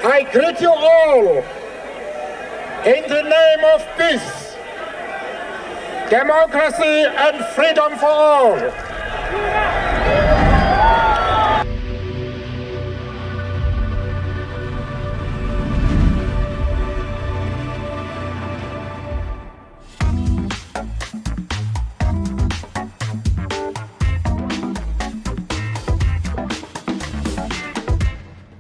I greet you all in the name of peace, democracy and freedom for all.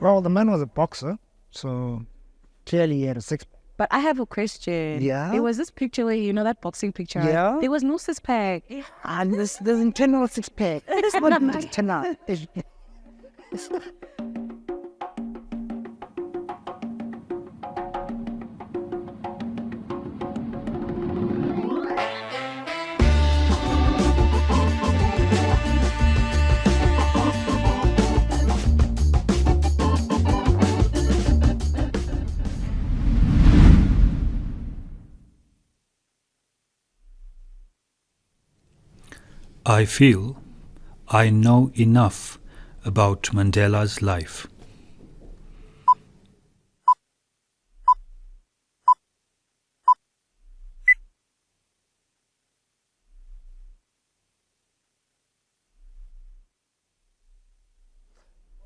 Well, the man was a boxer, so clearly he had a six-pack. But I have a question. Yeah? There was this picture where, that boxing picture. Yeah? There was no six-pack. And there's internal six-pack. It's not internal. I feel I know enough about Mandela's life.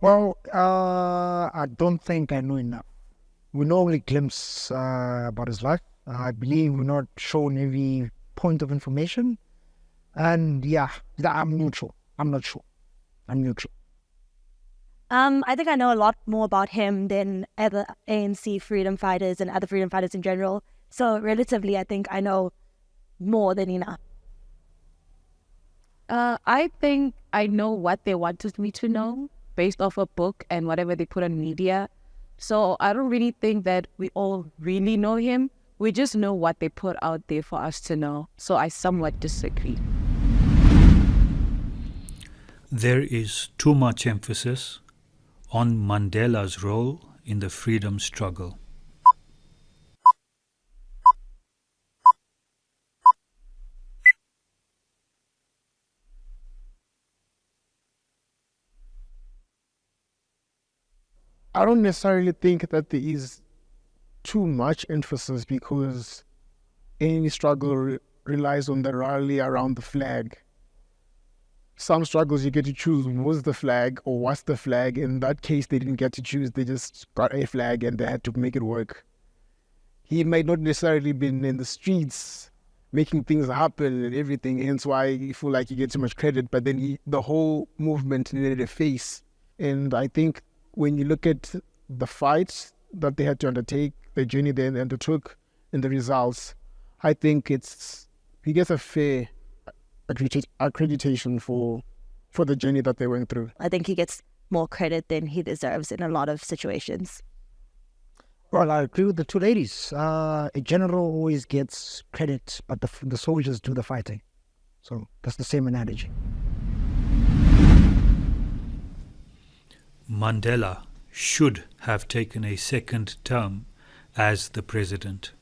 Well, I don't think I know enough. We know only glimpse about his life. I believe we're not shown every point of information. And I'm neutral. I'm not sure. I'm neutral. I think I know a lot more about him than other ANC freedom fighters and other freedom fighters in general. So relatively, I think I know more than enough. I think I know what they wanted me to know based off a book and whatever they put on media. So I don't really think that we all really know him. We just know what they put out there for us to know. So I somewhat disagree. There is too much emphasis on Mandela's role in the freedom struggle. I don't necessarily think that there is too much emphasis because any struggle relies on the rally around the flag. Some struggles you get to choose was the flag or what's the flag. In that case, they didn't get to choose. They just got a flag and they had to make it work. He might not necessarily been in the streets making things happen and everything, hence why you feel like you get too much credit. But then the whole movement needed a face. And I think when you look at the fights that they had to undertake, the journey they undertook, and the results, I think he gets a fair accreditation for the journey that they went through. I think he gets more credit than he deserves in a lot of situations. Well, I agree with the two ladies. A general always gets credit, but the soldiers do the fighting. So that's the same analogy. Mandela should have taken a second term as the president.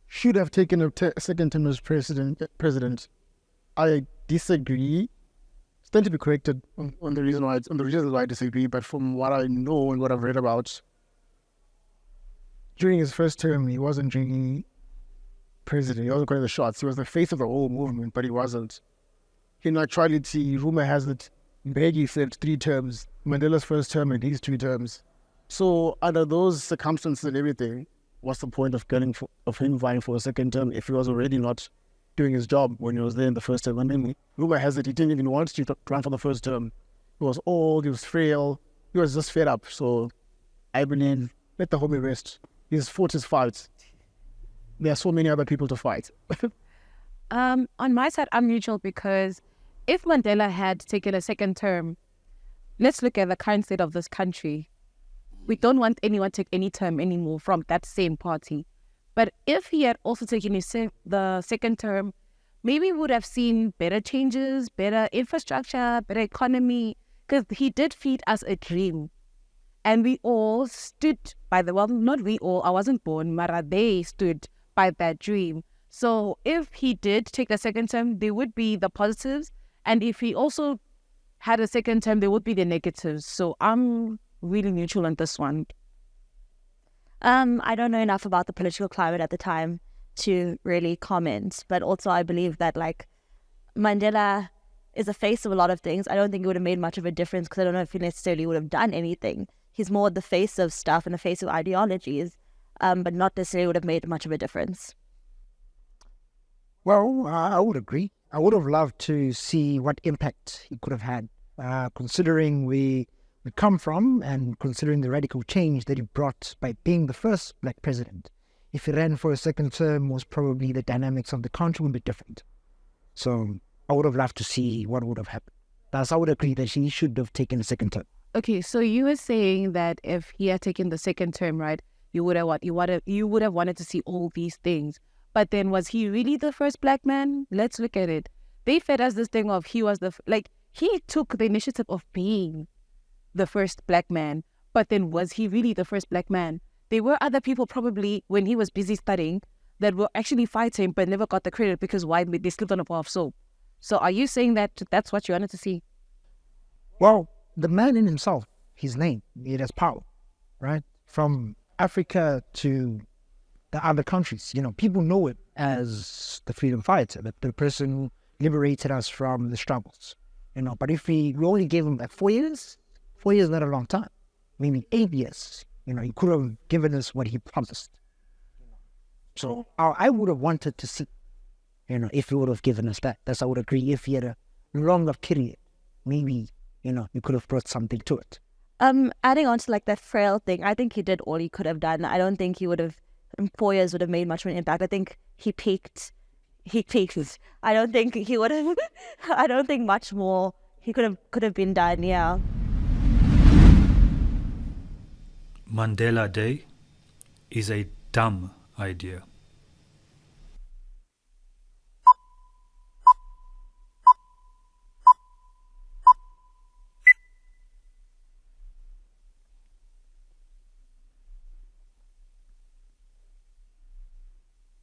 Should have taken a second term as president. I disagree. Stand to be corrected on the reason why I disagree. But from what I know and what I've read about, during his first term, he wasn't drinking president. He wasn't calling the shots. He was the face of the whole movement, but he wasn't. In actuality, rumor has it Mbeki served 3 terms. Mandela's first term and his 2 terms. So under those circumstances and everything, what's the point of him vying for a second term if he was already not doing his job when he was there in the first term? I mean, rumor has it he didn't even want to run for the first term. He was old, he was frail, he was just fed up. So I believe, let the homie rest. He's fought his fights. There are so many other people to fight. On my side, I'm neutral because if Mandela had taken a second term, let's look at the current state of this country. We don't want anyone to take any term anymore from that same party. But if he had also taken the second term, maybe we would have seen better changes, better infrastructure, better economy, because he did feed us a dream. And we all stood by well, not we all, I wasn't born, Mara, they stood by that dream. So if he did take a second term, there would be the positives. And if he also had a second term, there would be the negatives. So I'm really neutral on this one. I don't know enough about the political climate at the time to really comment, but also I believe that like Mandela is the face of a lot of things. I don't think it would have made much of a difference because I don't know if he necessarily would have done anything. He's more the face of stuff and the face of ideologies, but not necessarily would have made much of a difference. Well, I would agree. I would have loved to see what impact he could have had, considering we come from and considering the radical change that he brought by being the first black president. If he ran for a second term, most probably the dynamics of the country would be different. So I would have loved to see what would have happened. Thus, I would agree that he should have taken a second term. Okay, so you were saying that if he had taken the second term, right, you would have wanted to see all these things. But then was he really the first black man? Let's look at it. They fed us this thing of he was he took the initiative of being the first black man, but then was he really the first black man? There were other people probably when he was busy studying that were actually fighting but never got the credit because why they slipped on a bar of soap. So are you saying that that's what you wanted to see? Well, the man in himself, his name, it has power, right? From Africa to the other countries, people know it as the freedom fighter, the person who liberated us from the struggles, But if we only gave him like 4 years, 4 years is not a long time. Maybe 8 years, he could have given us what he promised. So I would have wanted to see, if he would have given us that. That's I would agree. If he had a longer period, maybe, he could have brought something to it. Adding on to like that frail thing, I think he did all he could have done. I don't think he would have, in 4 years, would have made much of an impact. I think he peaked. I don't think he would have, I don't think much more he could have been done, yeah. Mandela Day is a dumb idea.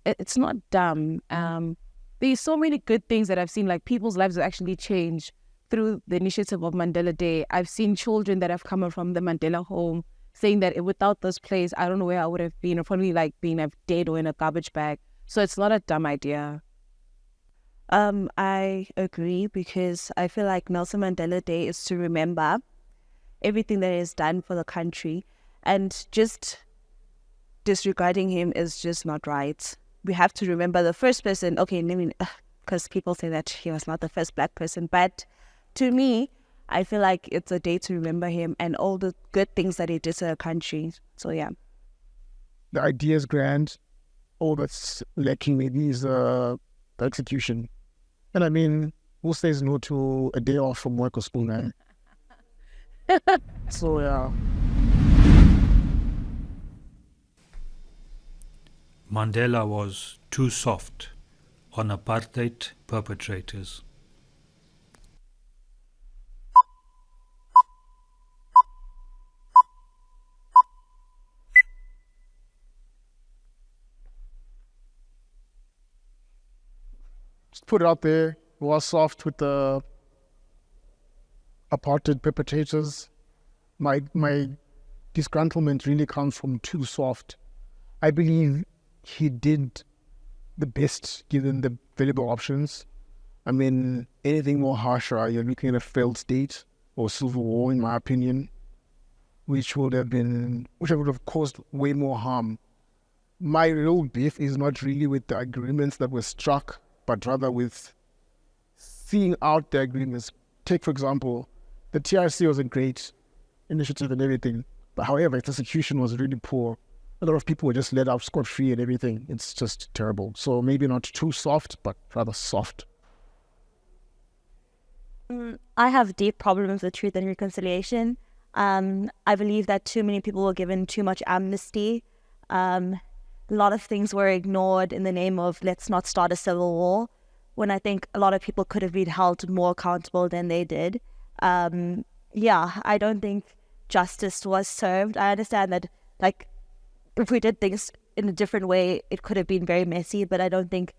It's not dumb. There's so many good things that I've seen, like people's lives have actually changed through the initiative of Mandela Day. I've seen children that have come from the Mandela home saying that without this place, I don't know where I would have been. I'd probably like being dead or in a garbage bag. So it's not a dumb idea. I agree because I feel like Nelson Mandela Day is to remember everything that he has done for the country, and just disregarding him is just not right. We have to remember the first person, because people say that he was not the first black person, but to me, I feel like it's a day to remember him and all the good things that he did to the country. So yeah. The idea is grand. All that's lacking maybe is the execution. And I mean, who says no to a day off from work or school, man? So yeah. Mandela was too soft on apartheid perpetrators. Just put it out there, was soft with the apartheid perpetrators. My disgruntlement really comes from too soft. I believe he did the best given the available options. I mean, anything more harsher, you're looking at a failed state or civil war, in my opinion, which would have caused way more harm. My real beef is not really with the agreements that were struck, but rather with seeing out the agreements. Take, for example, the TRC was a great initiative and everything, but however, its execution was really poor. A lot of people were just let out scot-free and everything. It's just terrible. So maybe not too soft, but rather soft. I have deep problems with truth and reconciliation. I believe that too many people were given too much amnesty. A lot of things were ignored in the name of let's not start a civil war, when I think a lot of people could have been held more accountable than they did. I don't think justice was served. I understand that, like, if we did things in a different way, it could have been very messy, but I don't think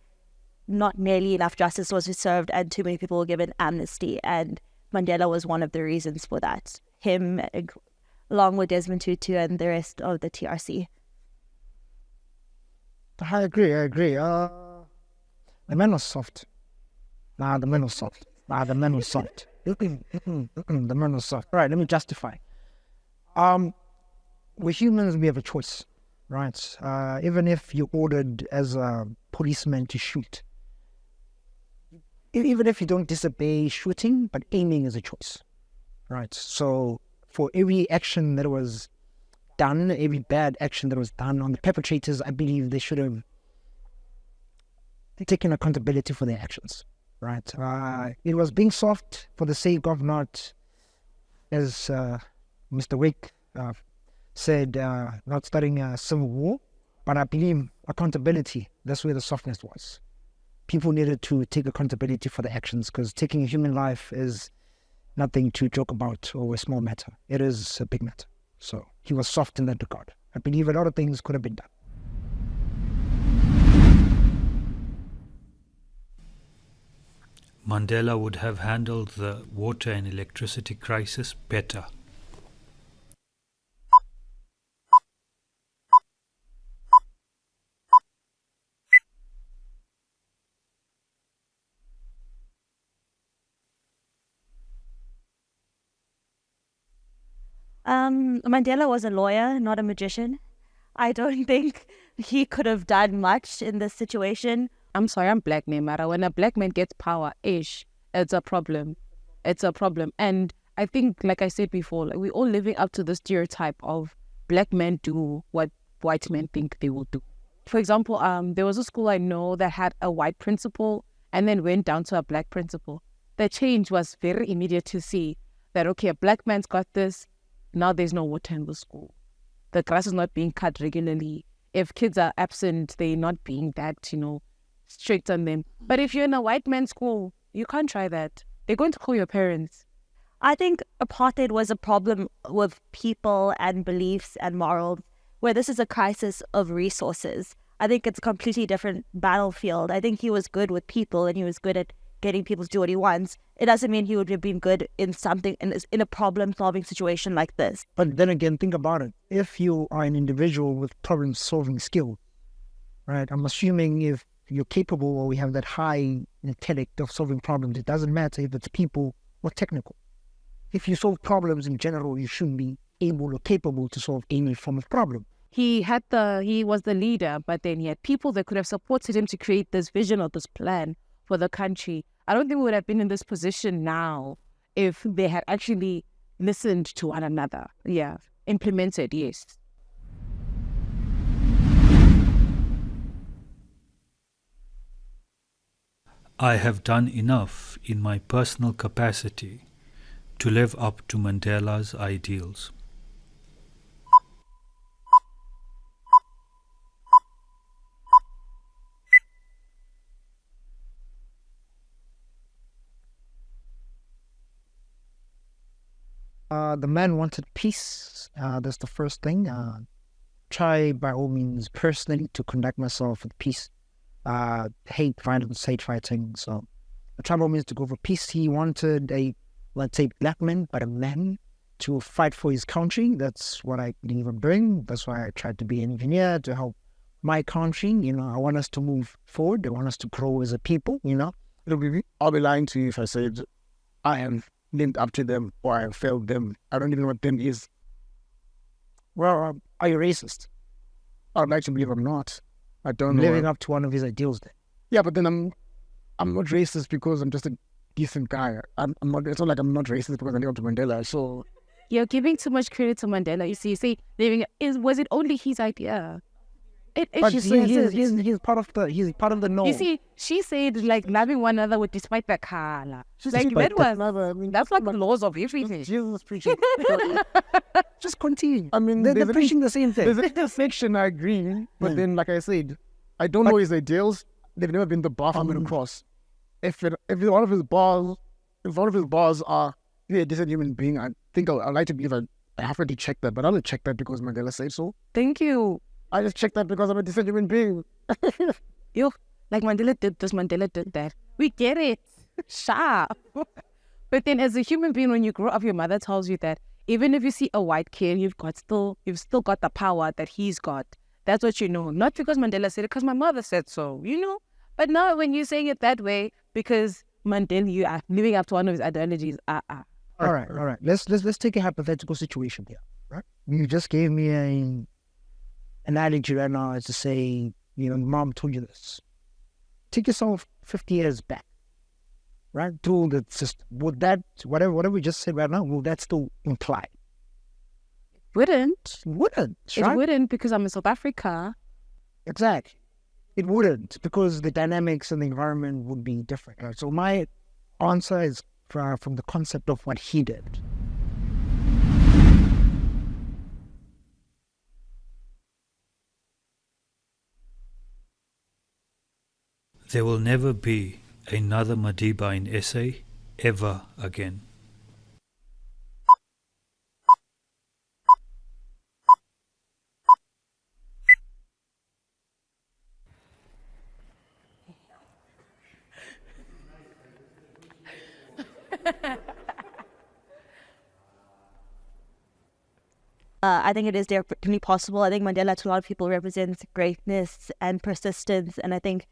not nearly enough justice was served and too many people were given amnesty. And Mandela was one of the reasons for that. Him, along with Desmond Tutu and the rest of the TRC. I agree. The man was soft. The man was soft. The man was soft. The man was soft. All right, let me justify. We're humans, we have a choice, right? Even if you're ordered as a policeman to shoot, even if you don't disobey shooting, but aiming is a choice, right? So for every action that was done, every bad action that was done on the perpetrators, I believe they should have taken accountability for their actions, right? It was being soft for the sake of not, as Mr. Wake said, not starting a civil war, but I believe accountability, that's where the softness was. People needed to take accountability for their actions, because taking a human life is nothing to joke about or a small matter. It is a big matter. So he was soft in that regard. I believe a lot of things could have been done. Mandela would have handled the water and electricity crisis better. Mandela was a lawyer, not a magician. I don't think he could have done much in this situation. I'm sorry, I'm black, Neymar. When a black man gets power, it's a problem. It's a problem. And I think, like I said before, we're all living up to the stereotype of black men do what white men think they will do. For example, there was a school I know that had a white principal and then went down to a black principal. The change was very immediate to see that, okay, a black man's got this. Now there's no water in the school. The grass is not being cut regularly. If kids are absent, they're not being that, strict on them. But if you're in a white man's school, you can't try that. They're going to call your parents. I think apartheid was a problem with people and beliefs and morals, where this is a crisis of resources. I think it's a completely different battlefield. I think he was good with people and he was good at getting people to do what he wants. It doesn't mean he would have been good in something, in a problem-solving situation like this. But then again, think about it. If you are an individual with problem-solving skill, right? I'm assuming if you're capable or we have that high intellect of solving problems, it doesn't matter if it's people or technical. If you solve problems in general, you shouldn't be able or capable to solve any form of problem. He was the leader, but then he had people that could have supported him to create this vision or this plan for the country. I don't think we would have been in this position now if they had actually listened to one another. Yeah, implemented, yes. I have done enough in my personal capacity to live up to Mandela's ideals. The man wanted peace. That's the first thing. Try by all means personally to conduct myself with peace. Hate violence, hate fighting. So I tried by all means to go for peace. He wanted let's say black man, but a man to fight for his country. That's what I believe I'm doing. That's why I tried to be an engineer to help my country. I want us to move forward. I want us to grow as a people, I'll be lying to you if I said I have linked up to them or I have failed them. I don't even know what them is. Well, are you racist? I'd like to believe I'm not. I don't know. Living up to one of his ideals then. Yeah, but then I'm not racist because I'm just a decent guy. I'm not. It's not like I'm not racist because I live up to Mandela. So You're giving too much credit to Mandela. You say was it only his idea? But he's part of the norm. You see, she said like loving one another with despite the color. Like that's like the laws of everything. Jesus preaching. Just continue. I mean, they're preaching the same thing. There's an intersection, I agree, but then, like I said, I don't know his ideals. They've never been the bar for me to cross. If one of his bars are, "You're a decent human being," I think I'd like to believe I haven't checked that, but I don't check that because Mandela said so. Thank you. I just checked that because I'm a decent human being. Yo, like Mandela did this, Mandela did that. We get it. Sharp. But then as a human being, when you grow up, your mother tells you that even if you see a white kid, you've still got the power that he's got. That's what you know. Not because Mandela said it, because my mother said so, you know? But now when you're saying it that way, because Mandela, you are living up to one of his ideologies, All right. Let's take a hypothetical situation here. Right? You just gave me an analogy right now as to say, mom told you this. Take yourself 50 years back. Right? To the system. Would that, whatever we just said right now, will that still imply? Wouldn't. Right? It wouldn't, because I'm in South Africa. Exactly. It wouldn't, because the dynamics and the environment would be different. Right? So my answer is from the concept of what he did. There will never be another Madiba in SA ever again. I think it is definitely possible. I think Mandela to a lot of people represents greatness and persistence, and I think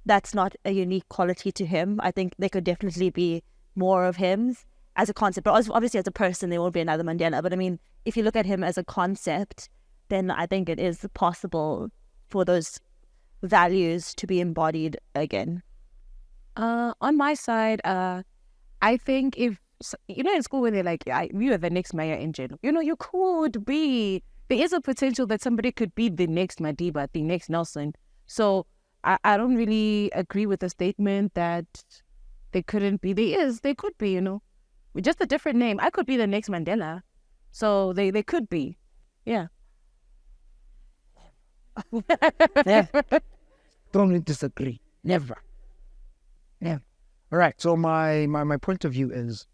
that's not a unique quality to him. I think there could definitely be more of him as a concept, but obviously as a person there won't be another Mandela. But I mean, if you look at him as a concept, then I think it is possible for those values to be embodied again. On my side, I think if, in school when they're like, you are the next Maya Angel, you could be. There is a potential that somebody could be the next Madiba, the next Nelson. So I don't really agree with the statement that they couldn't be. They could be, with just a different name. I could be the next Mandela. So they could be. Yeah. Yeah. Strongly disagree. Never. All right. So my point of view is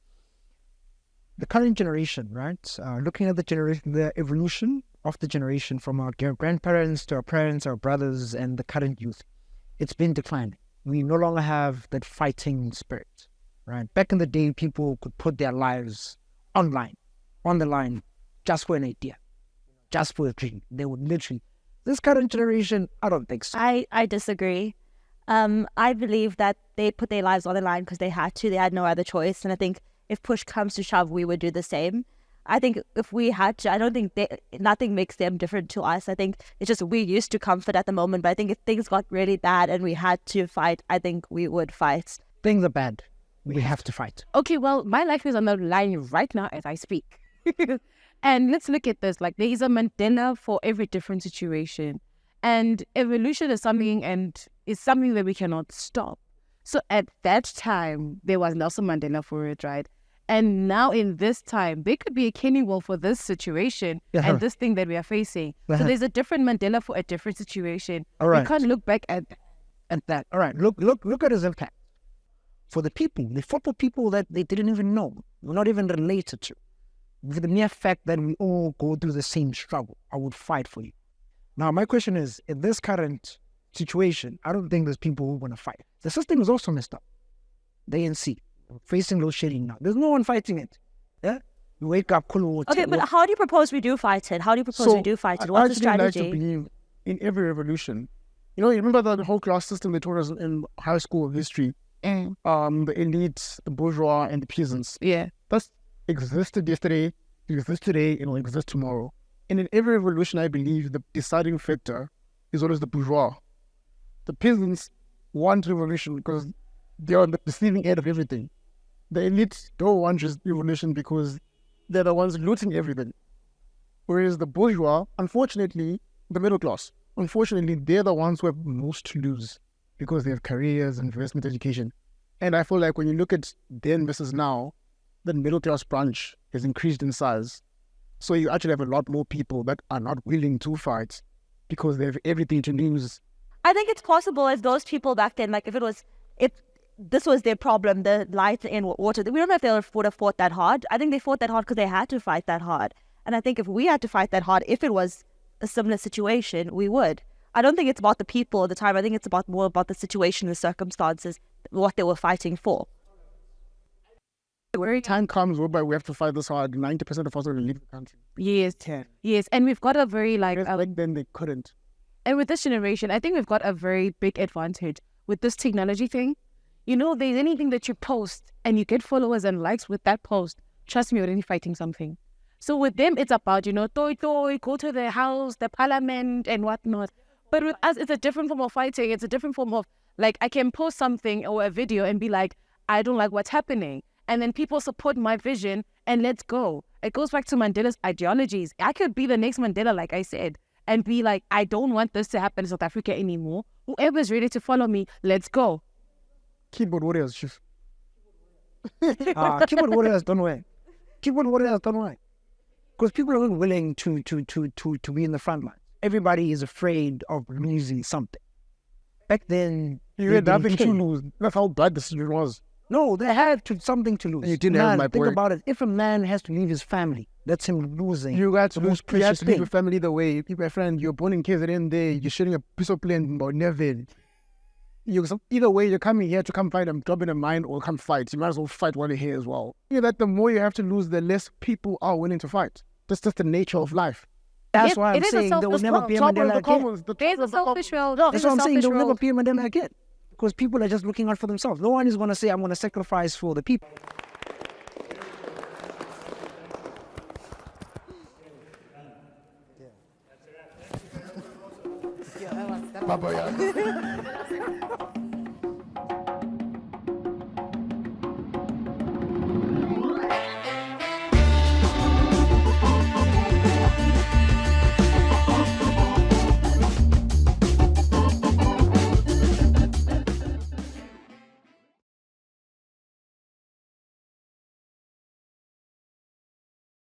the current generation, right? Looking at the evolution of the generation from our grandparents to our parents, our brothers, and the current youth, it's been declining. We no longer have that fighting spirit, right? Back in the day, people could put their lives on the line, just for an idea, just for a dream. They would literally. This current generation, I don't think so. I disagree. I believe that they put their lives on the line because they had to. They had no other choice. And I think if push comes to shove, we would do the same. I think if we had to, I don't think nothing makes them different to us. I think it's just we're used to comfort at the moment. But I think if things got really bad and we had to fight, I think we would fight. Things are bad. We have to fight. Okay, well, my life is on the line right now as I speak. And let's look at this. Like, there is a Mandela for every different situation. And evolution is something, and it's something that we cannot stop. So at that time, there was Nelson Mandela for it, right? And now in this time, there could be a Kenny Wolf for this situation and this thing that we are facing. So there's a different Mandela for a different situation. All right. We can't look back at that. All right. Look at his impact. For the people, they fought for people that they didn't even know, were not even related to. For the mere fact that we all go through the same struggle, I would fight for you. Now, my question is, in this current situation, I don't think there's people who want to fight. The system is also messed up. The ANC, facing load shedding now. There's no one fighting it. Yeah? You wake up, cool water. Okay, but how do you propose we do fight it? How do you propose we do fight it? What's the strategy? I like to believe in every revolution. You remember the whole class system they taught us in high school history? The elites, the bourgeois, and the peasants. Yeah. That existed yesterday, it exists today, and will exist tomorrow. And in every revolution, I believe the deciding factor is always the bourgeois. The peasants want revolution because they are on the receiving end of everything. The elites don't want revolution because they're the ones looting everything. Whereas the bourgeois, unfortunately, the middle class, unfortunately, they're the ones who have most to lose because they have careers, investment, education. And I feel like when you look at then versus now, the middle class branch has increased in size. So you actually have a lot more people that are not willing to fight because they have everything to lose. I think it's possible if those people back then, like if this was their problem, the light and water, we don't know if they would have fought that hard. I think they fought that hard because they had to fight that hard. And I think if we had to fight that hard, if it was a similar situation, we would. I don't think it's about the people at the time. I think it's more about the situation, the circumstances, what they were fighting for. Every time comes whereby we have to fight this hard, 90% of us are going to leave the country. Yes. 10. Yes. And we've got a very like... Back then they couldn't. And with this generation, I think we've got a very big advantage with this technology thing. You know, there's anything that you post and you get followers and likes with that post. Trust me, you're already fighting something. So with them, it's about, you know, go to the house, the parliament and whatnot. But with us, it's a different form of fighting. It's a different form of, like, I can post something or a video and be like, I don't like what's happening. And then people support my vision and let's go. It goes back to Mandela's ideologies. I could be the next Mandela, like I said, and be like, I don't want this to happen in South Africa anymore. Whoever's ready to follow me, let's go. Keyboard warriors, chief. Keyboard warriors don't work. Keyboard warriors don't work. Because people are not willing to be in the front line. Everybody is afraid of losing something. Back then, You had nothing to lose. That's how bad the situation was. No, they had something to lose. And you didn't have my think point. about it. If a man has to leave his family, that's him losing. You got to the lose. most You had precious to leave thing. your family the way. My friend, you're born in KZN there. You're sharing a piece of land about Neville. Either way, you're coming here to come fight a job in a mine or come fight. You might as well fight while you're here as well. You know that the more you have to lose, the less people are willing to fight. That's just the nature of life. That's Yep, why I'm it is a saying there will selfish never world. be a Trouble in Mandela the again. commons. There's a selfish world. That's There's what a I'm saying. There selfish will never world. be a Mandela again. Because people are just looking out for themselves. No one is going to say, I'm going to sacrifice for the people. Baba, yeah.